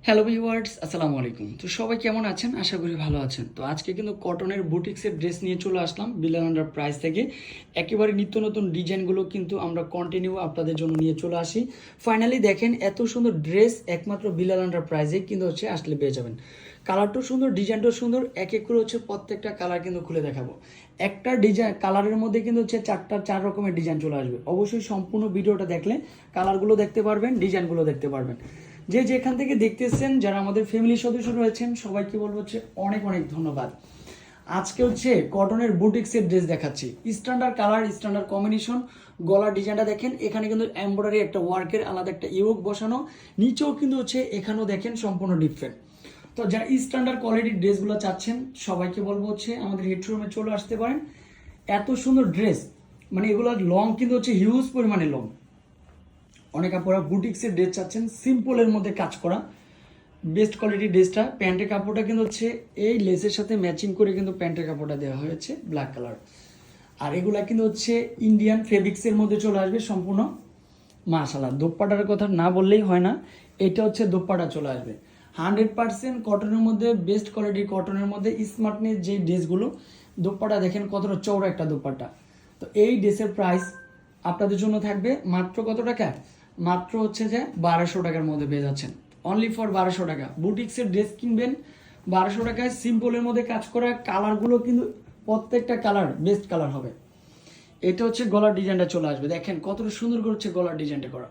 Hello viewers, আসসালামু আলাইকুম। তো সবাই কেমন আছেন? আশা করি ভালো আছেন। তো আজকে কিন্তু কটনের বুটিক্সের ড্রেস নিয়ে চলে আসলাম বিলিয়ন আন্ডার প্রাইস থেকে। একেবারে নিত্য নতুন ডিজাইনগুলো কিন্তু আমরা কন্টিনিউ আপনাদের জন্য নিয়ে চলে আসি। ফাইনালি দেখেন এত সুন্দর ড্রেস একমাত্র বিলিয়ন আন্ডার প্রাইসে কিন্তু আসলে পেয়ে যাবেন। কালারটাও সুন্দর, ডিজাইনটাও সুন্দর, এক এক করে প্রত্যেকটা কালার কিন্তু খুলে দেখাবো। একটা ডিজাইন কালারের মধ্যে কিন্তু চার রকমের ডিজাইন চলে আসবে। অবশ্যই সম্পূর্ণ ভিডিওটা দেখলে কালারগুলো দেখতে পারবেন, ডিজাইনগুলো দেখতে পারবেন। যে যেখান থেকে দেখতেছেন, যারা আমাদের ফ্যামিলি সদস্য রয়েছেন, সবাইকে বলবো অনেক অনেক ধন্যবাদ। আজকে কটনের বুটিক্সের ড্রেস দেখাচ্ছি। Standard colour, standard combination. গলার ডিজাইনটা দেখেন, এখানে কিন্তু এমব্রয়ডারি একটা ওয়ার্কের আলাদা একটা ইয়োগ বসানো। নিচেও কিন্তু এখানেও দেখেন সম্পূর্ণ ডিফারেন্ট। তো যারা স্ট্যান্ডার্ড কোয়ালিটির ড্রেসগুলো চাচ্ছেন, সবাইকে বলবো আমাদের হেডরুমে চলে আসতে পারেন। এত সুন্দর ড্রেস, মানে এগুলোর লং কিন্তু হিউজ পরিমাণে লং। অনেক আপনারা বুটিক্সের ড্রেস চাচ্ছেন, সিম্পলের মধ্যে কাজ করা, বেস্ট কোয়ালিটির ড্রেসটা। প্যান্টের কাপড়টা কিন্তু এই লেসের সাথে ম্যাচিং করে কিন্তু প্যান্টের কাপড়টা দেওয়া হয়েছে ব্ল্যাক কালার। আর এগুলা কিন্তু ইন্ডিয়ান ফেব্রিক্সের মধ্যে চলে আসবে সম্পূর্ণ। মাশাআল্লাহ, দোপাট্টার কথা না বললেই হয় না। এটা দোপাট্টা চলে আসবে 100% কটনের মধ্যে, বেস্ট কোয়ালিটির কটনের মধ্যে। স্মার্টনেস যে ড্রেসগুলো, দোপাট্টা দেখেন কতটা চওড়া একটা দোপাট্টা। তো এই ড্রেসের প্রাইস আপনাদের জন্য থাকবে মাত্র কত টাকা? মাত্র 1200 টাকার মধ্যে পেয়ে যাচ্ছেন। অনলি ফর 1200 টাকা। বুটিক্সের ড্রেস কিনবেন 1200 টাকায়, সিম্পলের মধ্যে কাজ করা। কালারগুলো কিন্তু প্রত্যেকটা কালার বেস্ট কালার হবে। এটা গলার ডিজাইনটা চলে আসবে, দেখেন কতটা সুন্দর করে গলার ডিজাইনটা করা।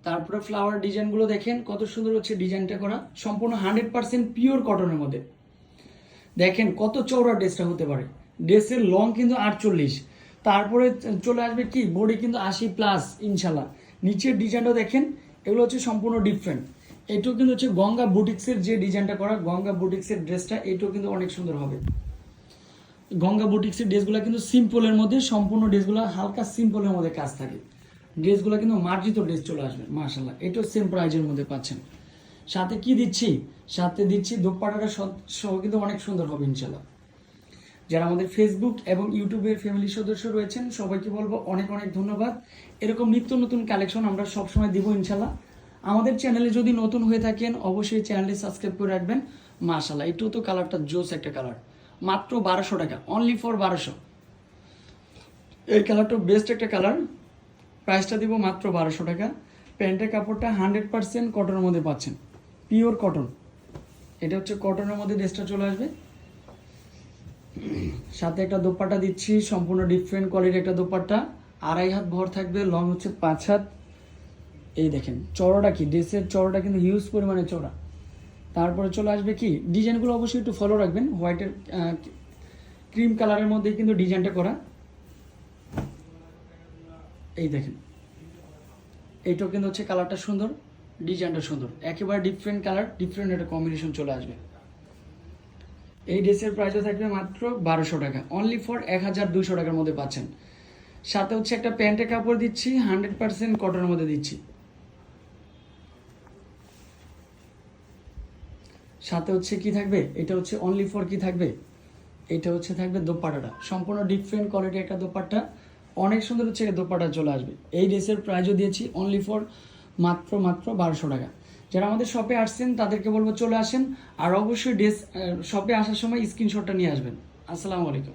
তারপরে ফ্লাওয়ার ডিজাইনগুলো দেখেন কত সুন্দর ডিজাইনটা করা, সম্পূর্ণ 100% পিওর কটনের মধ্যে। দেখেন কত চওড়া ড্রেসটা হতে পারে। ড্রেসের লং কিন্তু 48। তারপরে চলে আসবে কি বডি কিন্তু 80+, ইনশাল্লাহ। নিচের ডিজাইনটা দেখেন, এগুলো সম্পূর্ণ ডিফারেন্ট। এটাও কিন্তু গঙ্গা বুটিক্সের যে ডিজাইনটা করা, গঙ্গা বুটিক্সের ড্রেসটা, এটাও কিন্তু অনেক সুন্দর হবে। গঙ্গা বুটিক্সের ড্রেসগুলো কিন্তু সিম্পলের মধ্যে, সম্পূর্ণ ড্রেসগুলো হালকা সিম্পলের মধ্যে কাজ থাকে। ড্রেসগুলো কিন্তু মার্জিত ড্রেস চলে আসবে মাশাআল্লাহ। এটাও সেম প্রাইজের মধ্যে পাচ্ছেন। সাথে কি দিচ্ছি? সাথে দিচ্ছি দোপাট্টাটা সহ কিন্তু অনেক সুন্দর হবে ইনশাল্লাহ। যারা আমাদের ফেসবুক এবং ইউটিউবের ফ্যামিলি সদস্য রয়েছেন, সবাইকে বলবো অনেক অনেক ধন্যবাদ। এরকম নিত্য নতুন কালেকশন আমরা সবসময় দিব ইনশাল্লাহ। আমাদের চ্যানেলে যদি নতুন হয়ে থাকেন, অবশ্যই চ্যানেলটি সাবস্ক্রাইব করে রাখবেন। মাশাআল্লাহ, এটাও তো কালারটা জোস একটা কালার। মাত্র 1200 টাকা, অনলি ফর 1200। এই কালারটা বেস্ট একটা কালার। প্রাইসটা দিব মাত্র 1200 টাকা। প্যান্টের কাপড়টা 100% কটনের মধ্যে পাচ্ছেন, পিওর কটন। এটা কটনের মধ্যে ড্রেসটা চলে আসবে। সাথে একটা দোপাট্টা দিচ্ছি, সম্পূর্ণ ডিফারেন্ট কোয়ালিটির একটা দোপাট্টা। 2.5 হাত ভর থাকবে, লং 5 হাত। এই দেখেন চওড়াটা কি, ড্রেসের চওড়াটা কিন্তু হিউজ পরিমাণে চওড়া। তারপরে চলে আসবে কি ডিজাইনগুলো, অবশ্যই একটু ফলো রাখবেন। হোয়াইটের ক্রিম কালারের মধ্যে কিন্তু ডিজাইনটা করা। এই দেখেন, এইটাও কিন্তু কালারটা সুন্দর, ডিজাইনটা সুন্দর। একেবারে ডিফারেন্ট কালার, ডিফারেন্ট একটা কম্বিনেশন চলে আসবে। এই ড্রেসের প্রাইসও থাকবে মাত্র 1200 টাকা, অনলি ফর 1200 টাকার মধ্যে পাচ্ছেন। সাথে একটা প্যান্টের কাপড় দিচ্ছি, 100% কটনের মধ্যে দিচ্ছি। সাথে কি থাকবে? এটা অনলি ফর কি থাকবে? এটা থাকবে দোপাট্টাটা, সম্পূর্ণ ডিফারেন্ট কোয়ালিটি একটা দোপাট্টা। অনেক সুন্দর দোপাট্টা চলে আসবে। এই ড্রেসের প্রাইসও দিয়েছি অনলি ফর মাত্র 1200 টাকা। যারা আমাদের শপে আসছেন তাদেরকে বলবো চলে আসেন। আর অবশ্যই শপে আসার সময় স্ক্রিনশটটা নিয়ে আসবেন। আসসালামু আলাইকুম।